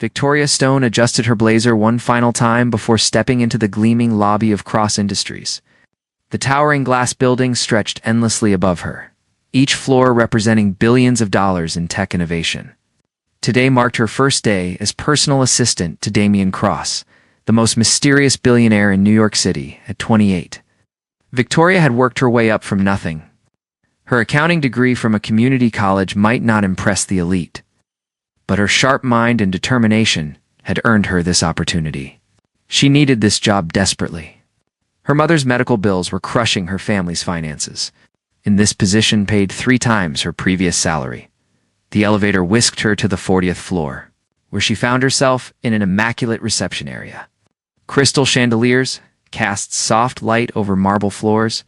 Victoria Stone adjusted her blazer one final time before stepping into the gleaming lobby of Cross Industries. The towering glass building stretched endlessly above her, each floor representing billions of dollars in tech innovation. Today marked her first day as personal assistant to Damian Cross, the most mysterious billionaire in New York City, at 28. Victoria had worked her way up from nothing. Her accounting degree from a community college might not impress the elite, but her sharp mind and determination had earned her this opportunity. She needed this job desperately. Her mother's medical bills were crushing her family's finances, and this position paid 3 times her previous salary. The elevator whisked her to the 40th floor, where she found herself in an immaculate reception area. Crystal chandeliers cast soft light over marble floors,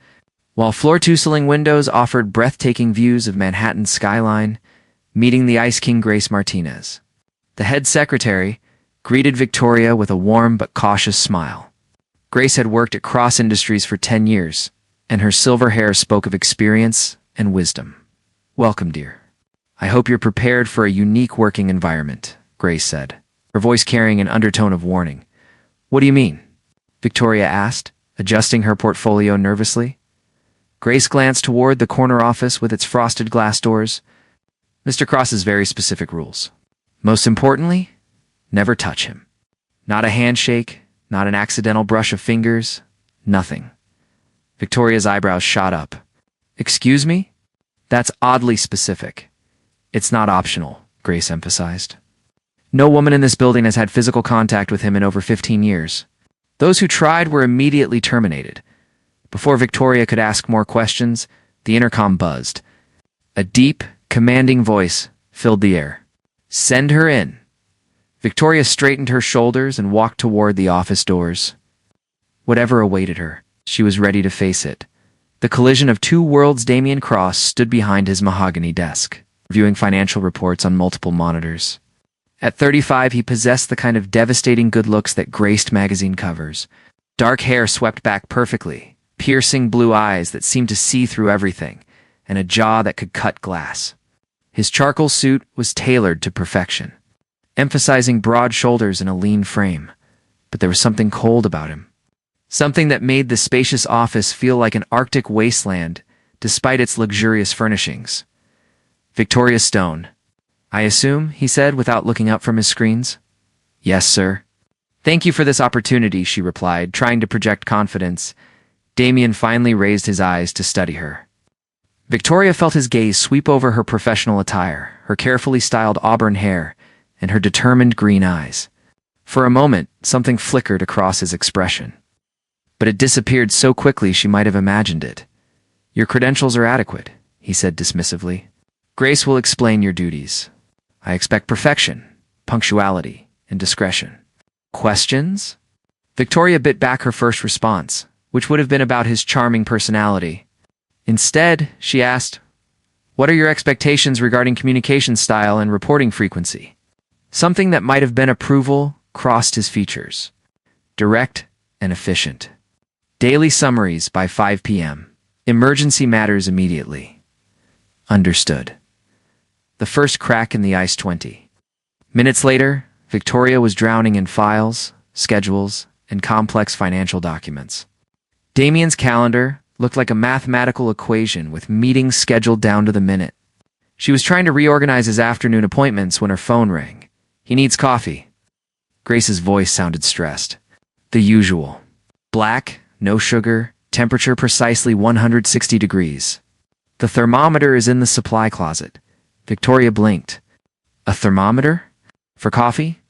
while floor-to-ceiling windows offered breathtaking views of Manhattan's skyline, meeting the Ice King Grace Martinez. The head secretary greeted Victoria with a warm but cautious smile. Grace had worked at Cross Industries for 10 years, and her silver hair spoke of experience and wisdom. "Welcome, dear. I hope you're prepared for a unique working environment," Grace said, her voice carrying an undertone of warning. "What do you mean?" Victoria asked, adjusting her portfolio nervously. Grace glanced toward the corner office with its frosted glass doors. "Mr. Cross has very specific rules. Most importantly, never touch him. Not a handshake, not an accidental brush of fingers, nothing." Victoria's eyebrows shot up. "Excuse me? That's oddly specific." "It's not optional," Grace emphasized. "No woman in this building has had physical contact with him in over 15 years. Those who tried were immediately terminated." Before Victoria could ask more questions, the intercom buzzed. A deep, commanding voice filled the air. "Send her in." Victoria straightened her shoulders and walked toward the office doors. Whatever awaited her, she was ready to face it. The collision of 2 worlds. Damian Cross stood behind his mahogany desk, reviewing financial reports on multiple monitors. At 35, he possessed the kind of devastating good looks that graced magazine covers. Dark hair swept back perfectly, piercing blue eyes that seemed to see through everything, and a jaw that could cut glass. His charcoal suit was tailored to perfection, emphasizing broad shoulders and a lean frame. But there was something cold about him. Something that made the spacious office feel like an Arctic wasteland, despite its luxurious furnishings. "Victoria Stone, I assume," he said without looking up from his screens. "Yes, sir." "Thank you for this opportunity," she replied, trying to project confidence. Damian finally raised his eyes to study her. Victoria felt his gaze sweep over her professional attire, her carefully styled auburn hair, and her determined green eyes. For a moment, something flickered across his expression. But it disappeared so quickly she might have imagined it. "Your credentials are adequate," he said dismissively. "Grace will explain your duties. I expect perfection, punctuality, and discretion." "Questions?" Victoria bit back her first response, which would have been about his charming personality. Instead, she asked, "What are your expectations regarding communication style and reporting frequency?" Something that might have been approval crossed his features. Direct and efficient. Daily summaries by 5 p.m. Emergency matters immediately. Understood. The first crack in the ice 20. Minutes later, Victoria was drowning in files, schedules, and complex financial documents. Damian's calendar looked like a mathematical equation with meetings scheduled down to the minute. She was trying to reorganize his afternoon appointments when her phone rang. "He needs coffee." Grace's voice sounded stressed. "The usual. Black, no sugar, temperature precisely 160 degrees. The thermometer is in the supply closet." Victoria blinked. "A thermometer? For coffee?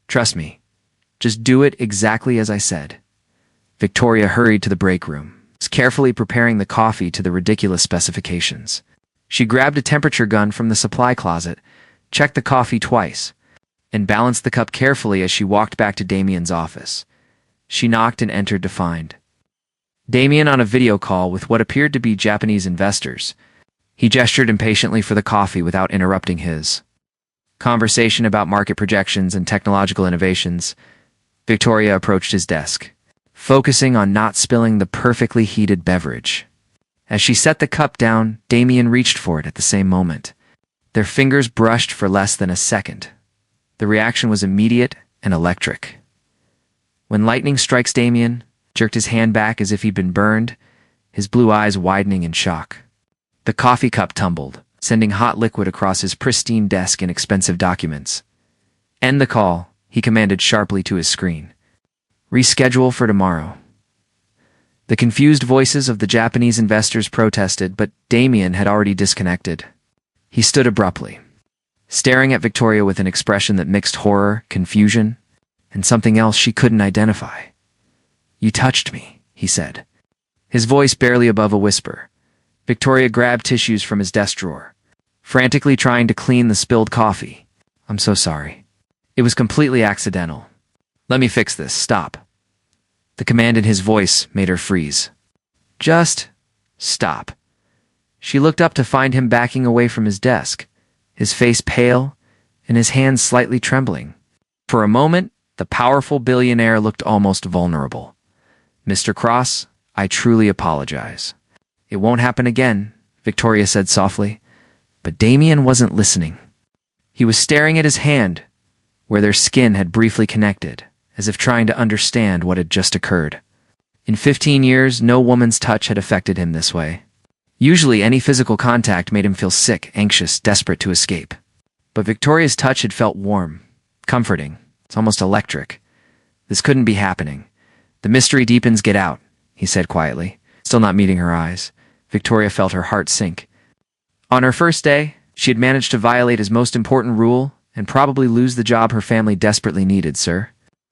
Trust me. Just do it exactly as I said." Victoria hurried to the break room, carefully preparing the coffee to the ridiculous specifications. She grabbed a temperature gun from the supply closet, checked the coffee twice, and balanced the cup carefully as she walked back to Damian's office. She knocked and entered to find Damian on a video call with what appeared to be Japanese investors. He gestured impatiently for the coffee without interrupting his conversation about market projections and technological innovations. Victoria approached his desk, focusing on not spilling the perfectly heated beverage. As she set the cup down, Damian reached for it at the same moment. Their fingers brushed for less than a second. The reaction was immediate and electric. When lightning strikes, Damien jerked his hand back as if he'd been burned, his blue eyes widening in shock. The coffee cup tumbled, sending hot liquid across his pristine desk and expensive documents. "End the call," he commanded sharply to his screen. "Reschedule for tomorrow." The confused voices of the Japanese investors protested, but Damien had already disconnected. He stood abruptly, staring at Victoria with an expression that mixed horror, confusion, and something else she couldn't identify. "You touched me," he said, his voice barely above a whisper. Victoria grabbed tissues from his desk drawer, frantically trying to clean the spilled coffee. "I'm so sorry. It was completely accidental. Let me fix this. Stop." The command in his voice made her freeze. "Just stop." She looked up to find him backing away from his desk, his face pale and his hands slightly trembling. For a moment, the powerful billionaire looked almost vulnerable. "Mr. Cross, I truly apologize." "It won't happen again," Victoria said softly. But Damien wasn't listening. He was staring at his hand, where their skin had briefly connected, as if trying to understand what had just occurred. In 15 years, no woman's touch had affected him this way. Usually, any physical contact made him feel sick, anxious, desperate to escape. But Victoria's touch had felt warm, comforting. It's almost electric. This couldn't be happening. "The mystery deepens. Get out," he said quietly, still not meeting her eyes. Victoria felt her heart sink. On her first day, she had managed to violate his most important rule and probably lose the job her family desperately needed. "Sir,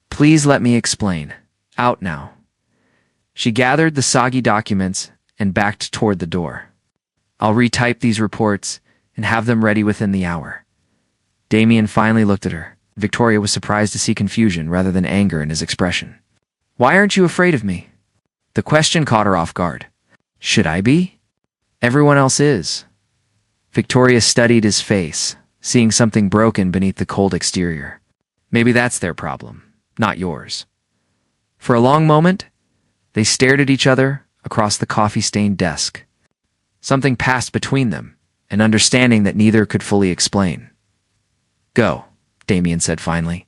please let me explain. Out now." She gathered the soggy documents and backed toward the door. "I'll retype these reports and have them ready within the hour." Damien finally looked at her. Victoria was surprised to see confusion rather than anger in his expression. "Why aren't you afraid of me?" The question caught her off guard. "Should I be? Everyone else is." Victoria studied his face, seeing something broken beneath the cold exterior. "Maybe that's their problem, not yours." For a long moment, they stared at each other across the coffee-stained desk. Something passed between them, an understanding that neither could fully explain. "Go," Damien said finally.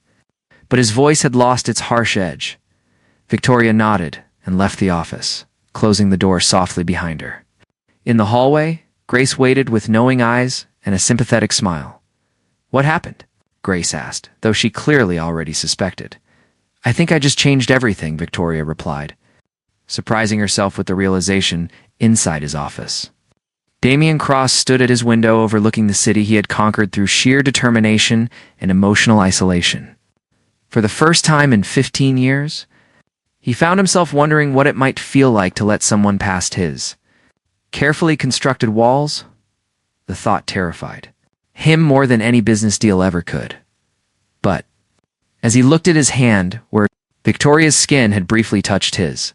But his voice had lost its harsh edge. Victoria nodded and left the office, closing the door softly behind her. In the hallway, Grace waited with knowing eyes and a sympathetic smile. "What happened?" Grace asked, though she clearly already suspected. "I think I just changed everything," Victoria replied, surprising herself with the realization inside his office. Damien Cross stood at his window overlooking the city he had conquered through sheer determination and emotional isolation. For the first time in 15 years, he found himself wondering what it might feel like to let someone past his carefully constructed walls. The thought terrified him more than any business deal ever could. But as he looked at his hand, where Victoria's skin had briefly touched his,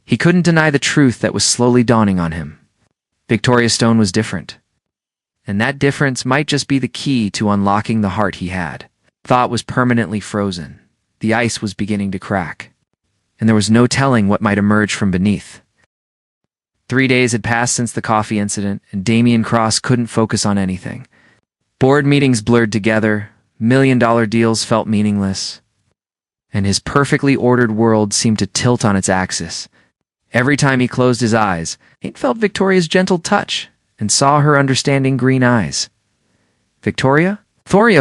he couldn't deny the truth that was slowly dawning on him. Victoria's stone was different. And that difference might just be the key to unlocking the heart he had. Thought was permanently frozen. The ice was beginning to crack, and there was no telling what might emerge from beneath. 3 days had passed since the coffee incident, and Damien Cross couldn't focus on anything. Board meetings blurred together, million-dollar deals felt meaningless, and his perfectly ordered world seemed to tilt on its axis. Every time he closed his eyes, he felt Victoria's gentle touch and saw her understanding green eyes. Victoria,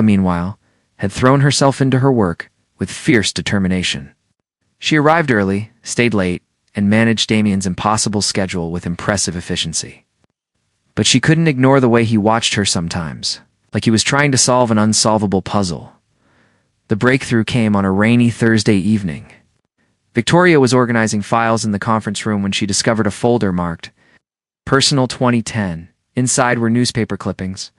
meanwhile, had thrown herself into her work with fierce determination. She arrived early, stayed late, and managed Damien's impossible schedule with impressive efficiency. But she couldn't ignore the way he watched her sometimes, like he was trying to solve an unsolvable puzzle. The breakthrough came on a rainy Thursday evening. Victoria was organizing files in the conference room when she discovered a folder marked Personal 2010. Inside were newspaper clippings,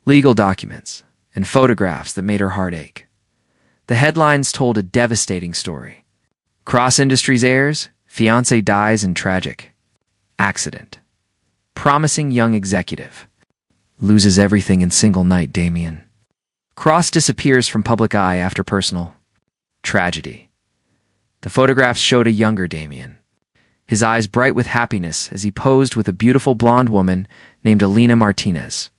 legal documents, and photographs that made her heart ache. The headlines told a devastating story. Cross Industries heirs, fiancé dies in tragic accident. Promising young executive loses everything in single night. Damien Cross disappears from public eye after personal tragedy. The photographs showed a younger Damien, his eyes bright with happiness as he posed with a beautiful blonde woman named Elena Martinez.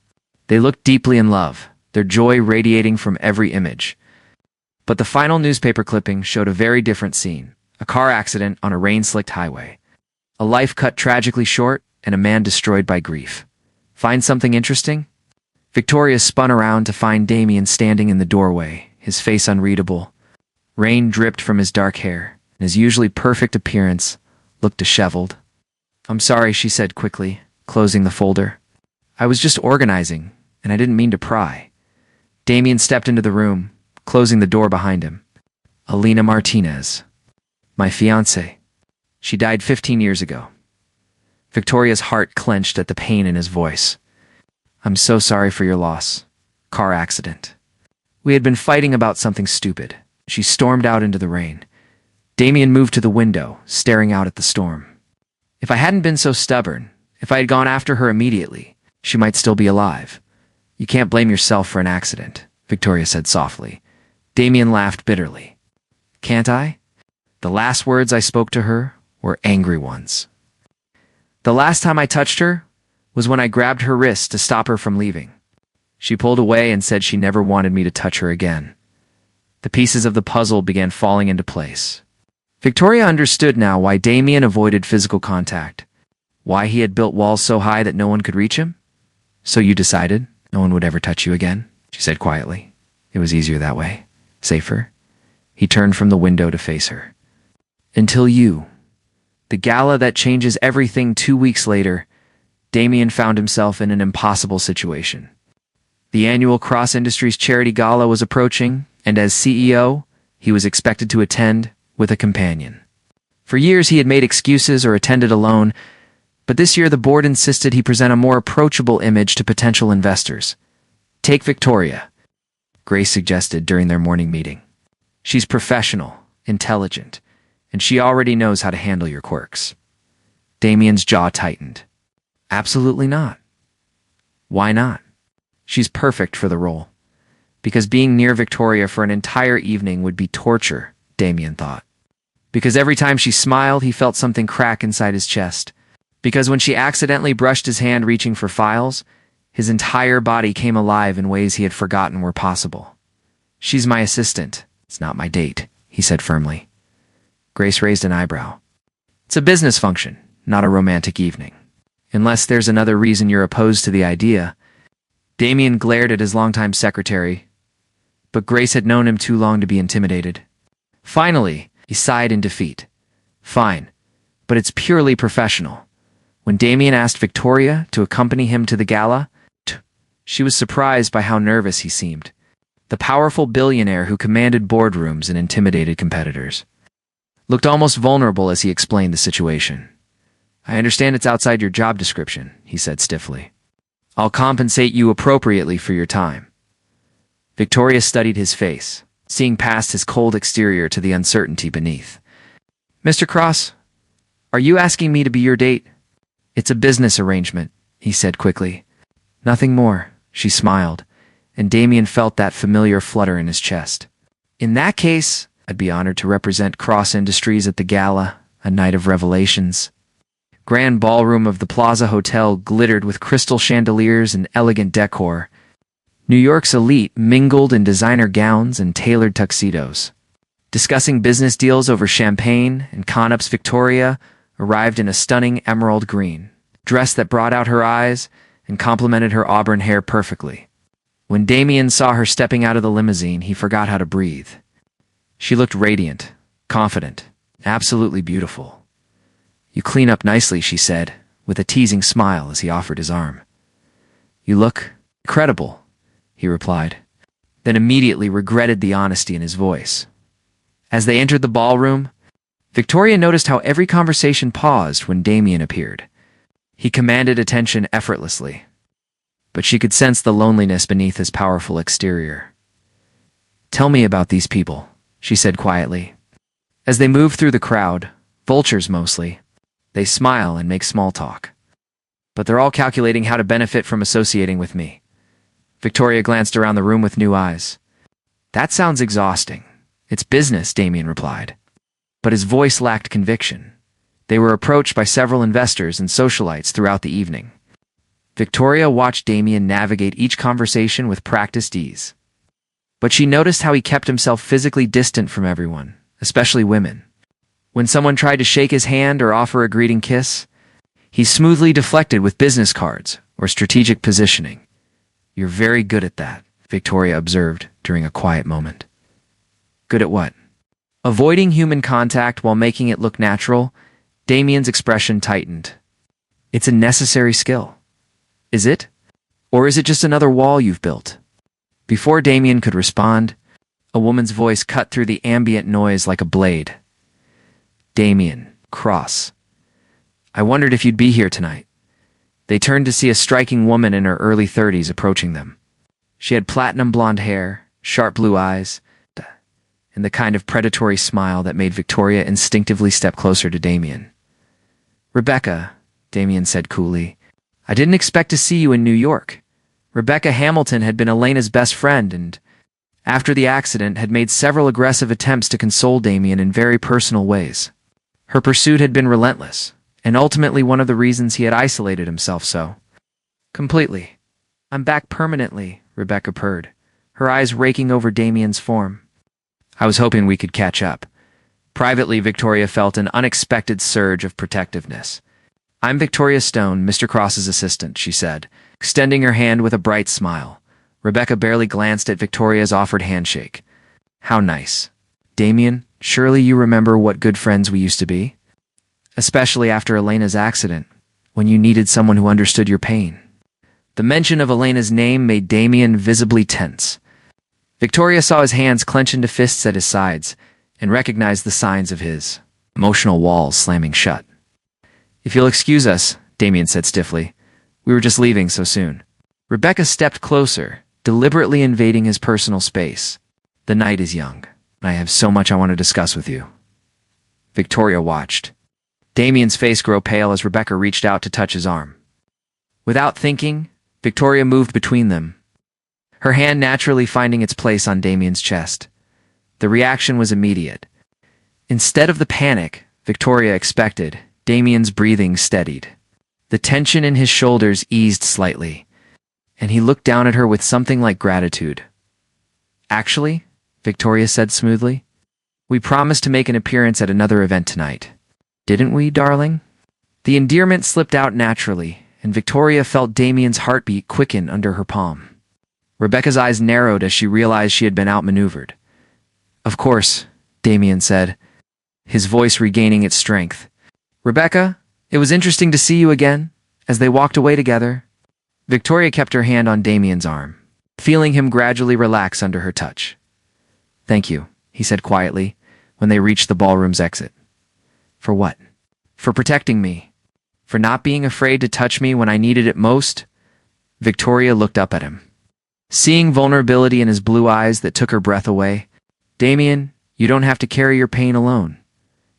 They looked deeply in love, their joy radiating from every image. But the final newspaper clipping showed a very different scene. A car accident on a rain-slicked highway. A life cut tragically short, and a man destroyed by grief. Find something interesting? Victoria spun around to find Damien standing in the doorway, his face unreadable. Rain dripped from his dark hair, and his usually perfect appearance looked disheveled. "I'm sorry," she said quickly, closing the folder. "I was just organizing, and I didn't mean to pry." Damien stepped into the room, closing the door behind him. "Alina Martinez. My fiancée. She died 15 years ago." Victoria's heart clenched at the pain in his voice. "I'm so sorry for your loss. Car accident." We had been fighting about something stupid. She stormed out into the rain. Damien moved to the window, staring out at the storm. "If I hadn't been so stubborn, if I had gone after her immediately, she might still be alive. You can't blame yourself for an accident," Victoria said softly. Damien laughed bitterly. "Can't I? The last words I spoke to her were angry ones. The last time I touched her was when I grabbed her wrist to stop her from leaving. She pulled away and said she never wanted me to touch her again." The pieces of the puzzle began falling into place. Victoria understood now why Damien avoided physical contact, why he had built walls so high that no one could reach him. "So you decided no one would ever touch you again?" she said quietly. "It was easier that way. Safer." He turned from the window to face her. "Until you." The gala that changes everything. 2 weeks later, Damien found himself in an impossible situation. The annual Cross Industries Charity Gala was approaching, and as CEO, he was expected to attend with a companion. For years he had made excuses or attended alone, but this year the board insisted he present a more approachable image to potential investors. "Take Victoria," Grace suggested during their morning meeting. "She's professional, intelligent, and she already knows how to handle your quirks." Damien's jaw tightened. "Absolutely not." "Why not?" "She's perfect for the role." Because being near Victoria for an entire evening would be torture, Damien thought. Because every time she smiled, he felt something crack inside his chest. Because when she accidentally brushed his hand reaching for files, his entire body came alive in ways he had forgotten were possible. "She's my assistant. It's not my date," he said firmly. Grace raised an eyebrow. "It's a business function, not a romantic evening. Unless there's another reason you're opposed to the idea." Damien glared at his longtime secretary, but Grace had known him too long to be intimidated. Finally, he sighed in defeat. "Fine, but it's purely professional." When Damien asked Victoria to accompany him to the gala, she was surprised by how nervous he seemed. The powerful billionaire who commanded boardrooms and intimidated competitors looked almost vulnerable as he explained the situation. "I understand it's outside your job description," he said stiffly. "I'll compensate you appropriately for your time." Victoria studied his face, seeing past his cold exterior to the uncertainty beneath. "Mr. Cross, are you asking me to be your date?" "It's a business arrangement," he said quickly. "Nothing more," she smiled, and Damien felt that familiar flutter in his chest. "In that case, I'd be honored to represent Cross Industries at the gala, a night of revelations." Grand ballroom of the Plaza Hotel glittered with crystal chandeliers and elegant decor. New York's elite mingled in designer gowns and tailored tuxedos. Discussing business deals over champagne, and Conop's Victoria arrived in a stunning emerald green dress that brought out her eyes and complemented her auburn hair perfectly. When Damien saw her stepping out of the limousine, he forgot how to breathe. She looked radiant, confident, absolutely beautiful. "You clean up nicely," she said, with a teasing smile as he offered his arm. "You look incredible," he replied, then immediately regretted the honesty in his voice. As they entered the ballroom, Victoria noticed how every conversation paused when Damien appeared. He commanded attention effortlessly, but she could sense the loneliness beneath his powerful exterior. "Tell me about these people," she said quietly. As they move through the crowd, vultures mostly, they smile and make small talk. "But they're all calculating how to benefit from associating with me." Victoria glanced around the room with new eyes. "That sounds exhausting." "It's business," Damien replied. But his voice lacked conviction. They were approached by several investors and socialites throughout the evening. Victoria watched Damien navigate each conversation with practiced ease. but she noticed how he kept himself physically distant from everyone, especially women. When someone tried to shake his hand or offer a greeting kiss, he smoothly deflected with business cards or strategic positioning. "You're very good at that," Victoria observed during a quiet moment. "Good at what?" Avoiding human contact while making it look natural, Damien's expression tightened. "It's a necessary skill. Is it? Or is it just another wall you've built?" Before Damien could respond, a woman's voice cut through the ambient noise like a blade. "Damien, Cross. I wondered if you'd be here tonight." They turned to see a striking woman in her early 30s approaching them. She had platinum blonde hair, sharp blue eyes, and the kind of predatory smile that made Victoria instinctively step closer to Damien. "Rebecca," Damien said coolly, "I didn't expect to see you in New York." Rebecca Hamilton had been Elena's best friend and, after the accident, had made several aggressive attempts to console Damien in very personal ways. Her pursuit had been relentless, and ultimately one of the reasons he had isolated himself so completely. "I'm back permanently," Rebecca purred, her eyes raking over Damien's form. "I was hoping we could catch up." Privately, Victoria felt an unexpected surge of protectiveness. "I'm Victoria Stone, Mr. Cross's assistant," she said, extending her hand with a bright smile. Rebecca barely glanced at Victoria's offered handshake. "How nice. Damien, surely you remember what good friends we used to be? Especially after Elena's accident, when you needed someone who understood your pain." The mention of Elena's name made Damien visibly tense. Victoria saw his hands clench into fists at his sides and recognized the signs of his emotional walls slamming shut. "If you'll excuse us," Damien said stiffly. "We were just leaving so soon." Rebecca stepped closer, deliberately invading his personal space. "The night is young, and I have so much I want to discuss with you." Victoria watched. Damien's face grew pale as Rebecca reached out to touch his arm. Without thinking, Victoria moved between them, her hand naturally finding its place on Damien's chest. The reaction was immediate. Instead of the panic Victoria expected, Damien's breathing steadied. The tension in his shoulders eased slightly, and he looked down at her with something like gratitude. "Actually," Victoria said smoothly, "we promised to make an appearance at another event tonight. Didn't we, darling?" The endearment slipped out naturally, and Victoria felt Damien's heartbeat quicken under her palm. Rebecca's eyes narrowed as she realized she had been outmaneuvered. "Of course," Damien said, his voice regaining its strength. "Rebecca, it was interesting to see you again." As they walked away together, Victoria kept her hand on Damien's arm, feeling him gradually relax under her touch. "Thank you," he said quietly, when they reached the ballroom's exit. "For what?" "For protecting me. For not being afraid to touch me when I needed it most." Victoria looked up at him, seeing vulnerability in his blue eyes that took her breath away. "Damien, you don't have to carry your pain alone."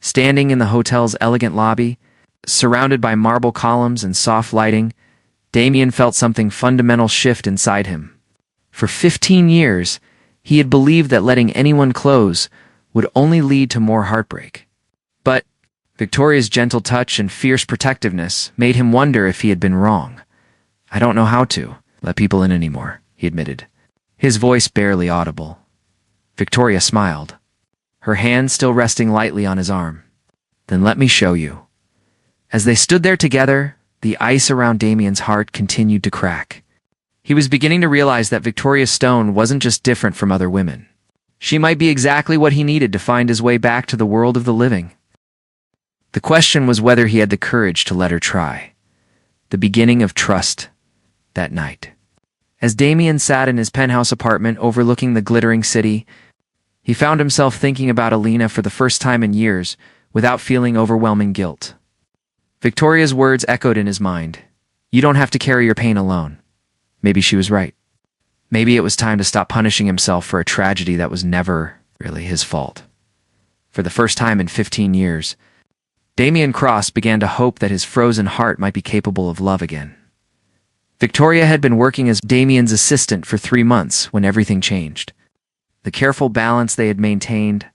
Standing in the hotel's elegant lobby, surrounded by marble columns and soft lighting, Damien felt something fundamental shift inside him. For 15 years, he had believed that letting anyone close would only lead to more heartbreak. But Victoria's gentle touch and fierce protectiveness made him wonder if he had been wrong. "I don't know how to let people in anymore," he admitted, his voice barely audible. Victoria smiled, her hand still resting lightly on his arm. "Then let me show you." As they stood there together, the ice around Damien's heart continued to crack. He was beginning to realize that Victoria Stone wasn't just different from other women. She might be exactly what he needed to find his way back to the world of the living. The question was whether he had the courage to let her try. The beginning of trust that night. As Damien sat in his penthouse apartment overlooking the glittering city, he found himself thinking about Elena for the first time in years without feeling overwhelming guilt. Victoria's words echoed in his mind. "You don't have to carry your pain alone." Maybe she was right. Maybe it was time to stop punishing himself for a tragedy that was never really his fault. For the first time in 15 years, Damien Cross began to hope that his frozen heart might be capable of love again. Victoria had been working as Damien's assistant for 3 months when everything changed. The careful balance they had maintained,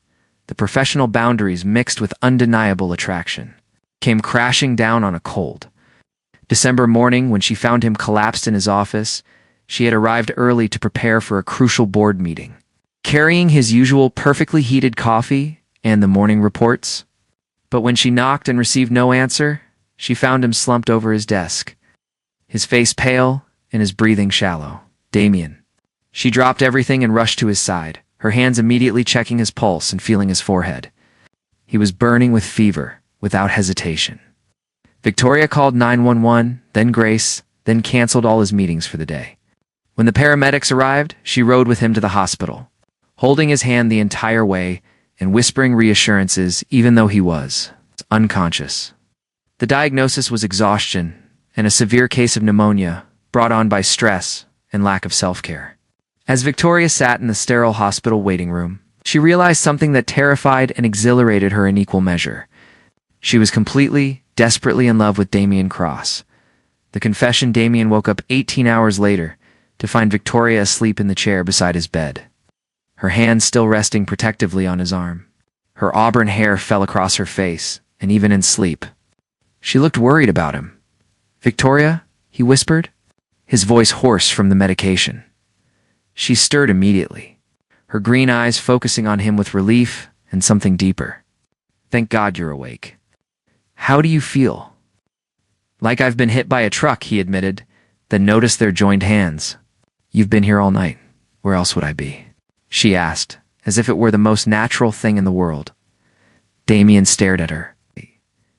the professional boundaries mixed with undeniable attraction, came crashing down on a cold December morning when she found him collapsed in his office. She had arrived early to prepare for a crucial board meeting. carrying his usual perfectly heated coffee and the morning reports. But when she knocked and received no answer, she found him slumped over his desk, his face pale and his breathing shallow. Damien. She dropped everything and rushed to his side, her hands immediately checking his pulse and feeling his forehead. He was burning with fever, without hesitation. Victoria called 911, then Grace, then canceled all his meetings for the day. When the paramedics arrived, she rode with him to the hospital, holding his hand the entire way and whispering reassurances even though he was unconscious. The diagnosis was exhaustion and a severe case of pneumonia brought on by stress and lack of self-care. As Victoria sat in the sterile hospital waiting room, she realized something that terrified and exhilarated her in equal measure. She was completely, desperately in love with Damien Cross. The confession: Damien woke up 18 hours later to find Victoria asleep in the chair beside his bed, her hand still resting protectively on his arm. Her auburn hair fell across her face, and even in sleep, she looked worried about him. "Victoria?" he whispered, his voice hoarse from the medication. She stirred immediately, her green eyes focusing on him with relief and something deeper. "Thank God you're awake. How do you feel?" "Like I've been hit by a truck," he admitted, then noticed their joined hands. "You've been here all night. Where else would I be?" she asked, as if it were the most natural thing in the world. Damien stared at her,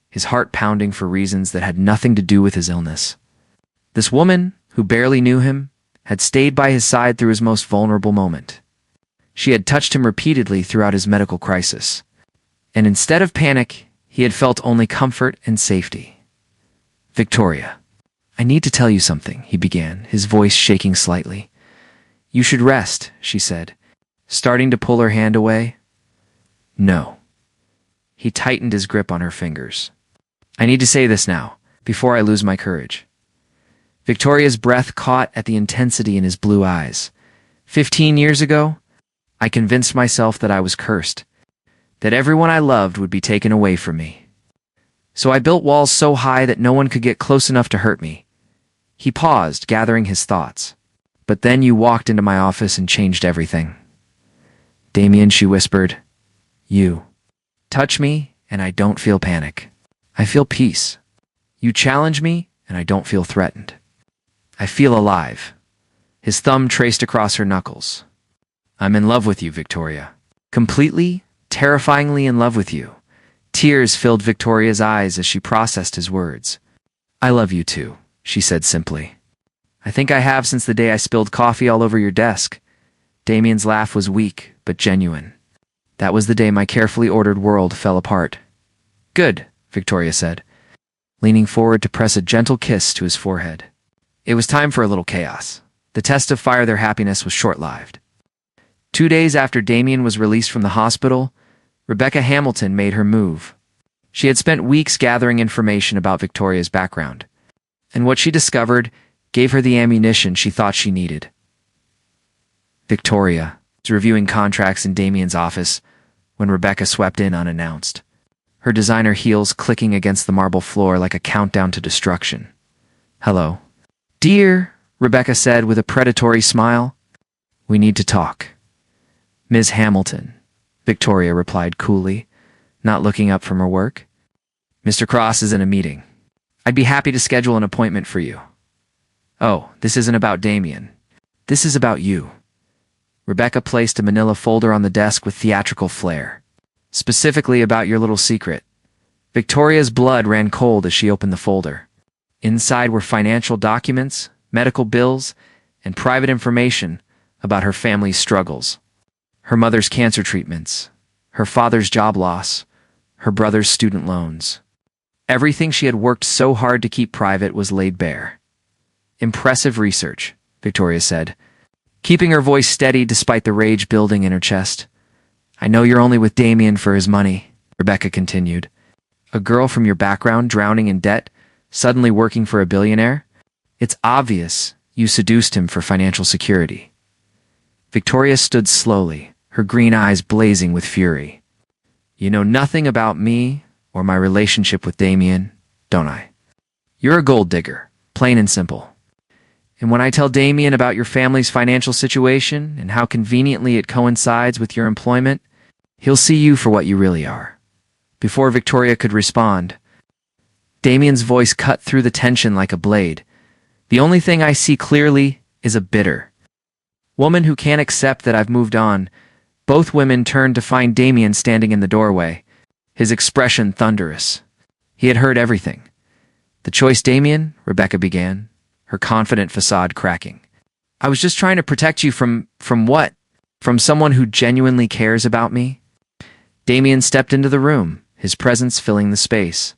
his heart pounding for reasons that had nothing to do with his illness. This woman, who barely knew him, had stayed by his side through his most vulnerable moment. She had touched him repeatedly throughout his medical crisis, and instead of panic, he had felt only comfort and safety. "Victoria, I need to tell you something," he began, his voice shaking slightly. "You should rest," she said, starting to pull her hand away. "No." He tightened his grip on her fingers. "I need to say this now, before I lose my courage." Victoria's breath caught at the intensity in his blue eyes. 15 years ago, I convinced myself that I was cursed, that everyone I loved would be taken away from me. So I built walls so high that no one could get close enough to hurt me. He paused, gathering his thoughts. "But then you walked into my office and changed everything." "Damien," she whispered, "you touch me and I don't feel panic. I feel peace. You challenge me and I don't feel threatened. I feel alive." His thumb traced across her knuckles. "I'm in love with you, Victoria. Completely, terrifyingly in love with you." Tears filled Victoria's eyes as she processed his words. "I love you too," she said simply. "I think I have since the day I spilled coffee all over your desk." Damien's laugh was weak, but genuine. "That was the day my carefully ordered world fell apart." "Good," Victoria said, leaning forward to press a gentle kiss to his forehead. It was time for a little chaos. The test of fire their happiness was short-lived. 2 days after Damien was released from the hospital, Rebecca Hamilton made her move. She had spent weeks gathering information about Victoria's background, and what she discovered gave her the ammunition she thought she needed. Victoria was reviewing contracts in Damien's office when Rebecca swept in unannounced, her designer heels clicking against the marble floor like a countdown to destruction. "Hello." "Dear," Rebecca said with a predatory smile. "We need to talk." "Ms. Hamilton," Victoria replied coolly, not looking up from her work. "Mr. Cross is in a meeting. I'd be happy to schedule an appointment for you." "Oh, this isn't about Damien. This is about you." Rebecca placed a manila folder on the desk with theatrical flair. "Specifically about your little secret." Victoria's blood ran cold as she opened the folder. Inside were financial documents, medical bills, and private information about her family's struggles. Her mother's cancer treatments, her father's job loss, her brother's student loans. Everything she had worked so hard to keep private was laid bare. "Impressive research," Victoria said, keeping her voice steady despite the rage building in her chest. "I know you're only with Damien for his money," Rebecca continued. "A girl from your background drowning in debt, suddenly working for a billionaire? It's obvious you seduced him for financial security." Victoria stood slowly, her green eyes blazing with fury. "You know nothing about me or my relationship with Damien, don't I? You're a gold digger, plain and simple. And when I tell Damien about your family's financial situation and how conveniently it coincides with your employment, he'll see you for what you really are." Before Victoria could respond, Damien's voice cut through the tension like a blade. "The only thing I see clearly is a bitter woman who can't accept that I've moved on." Both women turned to find Damien standing in the doorway, his expression thunderous. He had heard everything. "The choice, Damien," Rebecca began, her confident facade cracking. "I was just trying to protect you from what? From someone who genuinely cares about me?" Damien stepped into the room, his presence filling the space.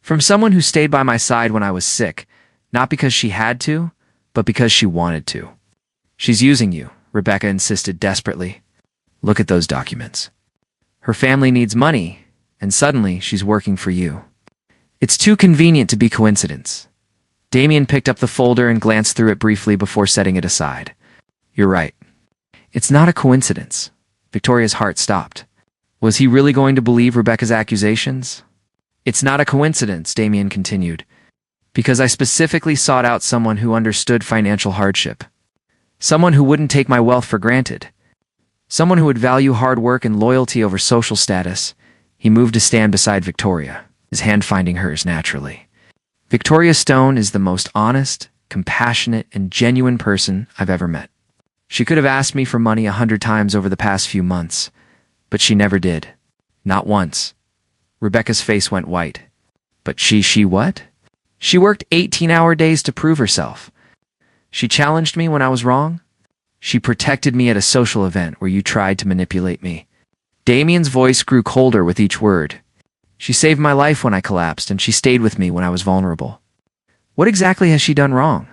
"From someone who stayed by my side when I was sick, not because she had to, but because she wanted to." "She's using you," Rebecca insisted desperately. "Look at those documents. Her family needs money, and suddenly she's working for you. It's too convenient to be coincidence." Damien picked up the folder and glanced through it briefly before setting it aside. "You're right. It's not a coincidence." Victoria's heart stopped. Was he really going to believe Rebecca's accusations? "It's not a coincidence," Damien continued, "because I specifically sought out someone who understood financial hardship. Someone who wouldn't take my wealth for granted. Someone who would value hard work and loyalty over social status." He moved to stand beside Victoria, his hand finding hers naturally. "Victoria Stone is the most honest, compassionate, and genuine person I've ever met. She could have asked me for money 100 times over the past few months, but she never did. Not once." Rebecca's face went white. "But she what?" "She worked 18-hour days to prove herself. She challenged me when I was wrong. She protected me at a social event where you tried to manipulate me." Damien's voice grew colder with each word. "She saved my life when I collapsed, and she stayed with me when I was vulnerable. What exactly has she done wrong?"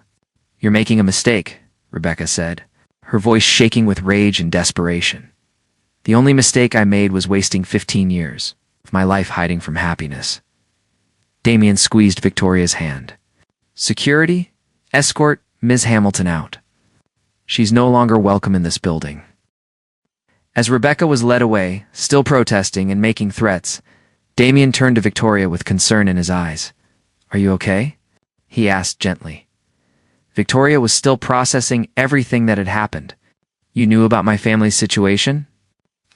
"You're making a mistake," Rebecca said, her voice shaking with rage and desperation. "The only mistake I made was wasting 15 years of my life hiding from happiness." Damien squeezed Victoria's hand. "Security? Escort Ms. Hamilton out. She's no longer welcome in this building." As Rebecca was led away, still protesting and making threats, Damien turned to Victoria with concern in his eyes. "Are you okay?" he asked gently. Victoria was still processing everything that had happened. "You knew about my family's situation?"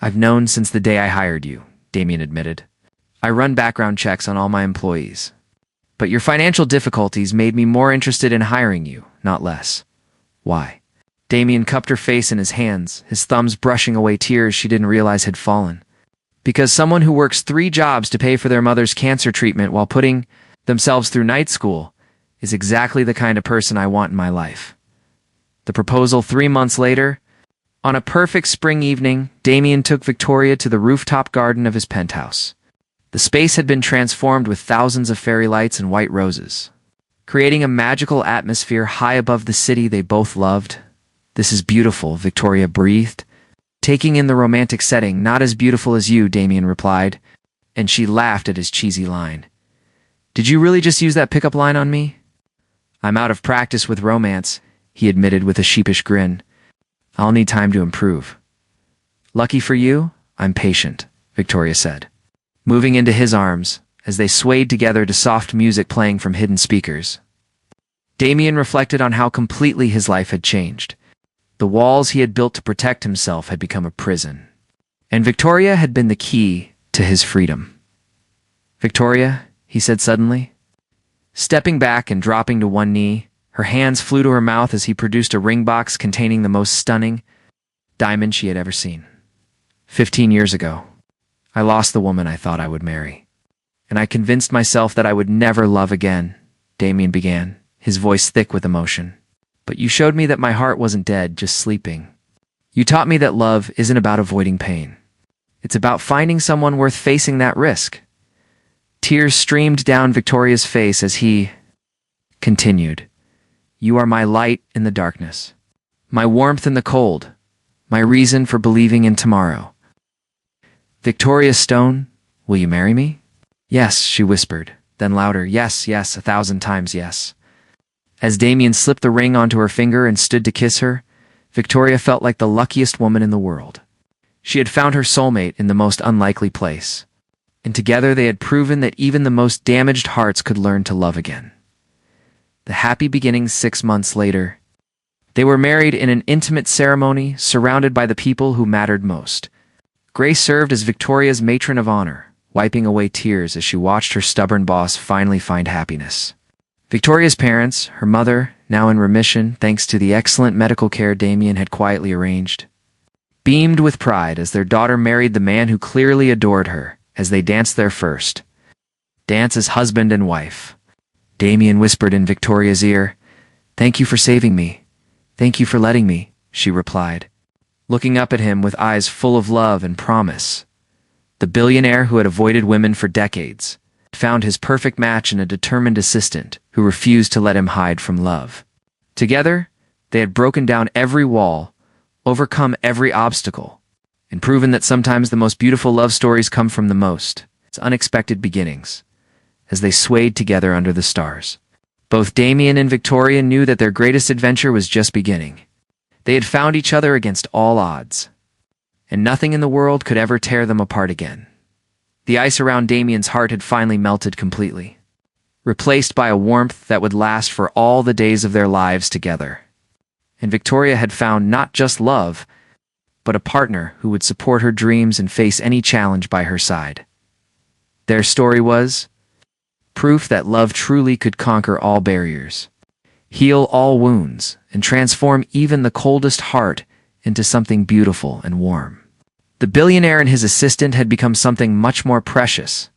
"I've known since the day I hired you," Damien admitted. "I run background checks on all my employees. But your financial difficulties made me more interested in hiring you, not less." "Why?" Damien cupped her face in his hands, his thumbs brushing away tears she didn't realize had fallen. "Because someone who works 3 jobs to pay for their mother's cancer treatment while putting themselves through night school is exactly the kind of person I want in my life." The proposal 3 months later, on a perfect spring evening, Damien took Victoria to the rooftop garden of his penthouse. The space had been transformed with thousands of fairy lights and white roses, creating a magical atmosphere high above the city they both loved. "This is beautiful," Victoria breathed, taking in the romantic setting. "Not as beautiful as you," Damien replied, and she laughed at his cheesy line. "Did you really just use that pickup line on me?" "I'm out of practice with romance," he admitted with a sheepish grin. "I'll need time to improve." "Lucky for you, I'm patient," Victoria said, moving into his arms as they swayed together to soft music playing from hidden speakers. Damien reflected on how completely his life had changed. The walls he had built to protect himself had become a prison, and Victoria had been the key to his freedom. "Victoria," he said suddenly. Stepping back and dropping to one knee, her hands flew to her mouth as he produced a ring box containing the most stunning diamond she had ever seen. 15 years ago, I lost the woman I thought I would marry, and I convinced myself that I would never love again," Damien began, his voice thick with emotion. "But you showed me that my heart wasn't dead, just sleeping. You taught me that love isn't about avoiding pain. It's about finding someone worth facing that risk." Tears streamed down Victoria's face as he continued. "You are my light in the darkness, my warmth in the cold, my reason for believing in tomorrow. Victoria Stone, will you marry me?" "Yes," she whispered, then louder, "Yes, yes, 1,000 times yes." As Damien slipped the ring onto her finger and stood to kiss her, Victoria felt like the luckiest woman in the world. She had found her soulmate in the most unlikely place, and together they had proven that even the most damaged hearts could learn to love again. The happy beginnings 6 months later They were married in an intimate ceremony, surrounded by the people who mattered most. Grace served as Victoria's matron of honor, wiping away tears as she watched her stubborn boss finally find happiness. Victoria's parents, her mother, now in remission thanks to the excellent medical care Damien had quietly arranged, beamed with pride as their daughter married the man who clearly adored her as they danced their first dance as husband and wife. Damien whispered in Victoria's ear, "Thank you for saving me. Thank you for letting me," she replied, looking up at him with eyes full of love and promise. The billionaire who had avoided women for decades found his perfect match in a determined assistant who refused to let him hide from love. Together, they had broken down every wall, overcome every obstacle, and proven that sometimes the most beautiful love stories come from the most unexpected beginnings, as they swayed together under the stars. Both Damien and Victoria knew that their greatest adventure was just beginning. They had found each other against all odds, and nothing in the world could ever tear them apart again. The ice around Damien's heart had finally melted completely, replaced by a warmth that would last for all the days of their lives together. And Victoria had found not just love, but a partner who would support her dreams and face any challenge by her side. Their story was proof that love truly could conquer all barriers, heal all wounds, and transform even the coldest heart into something beautiful and warm. The billionaire and his assistant had become something much more precious.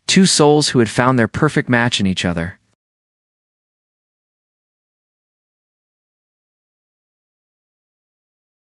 Two souls who had found their perfect match in each other,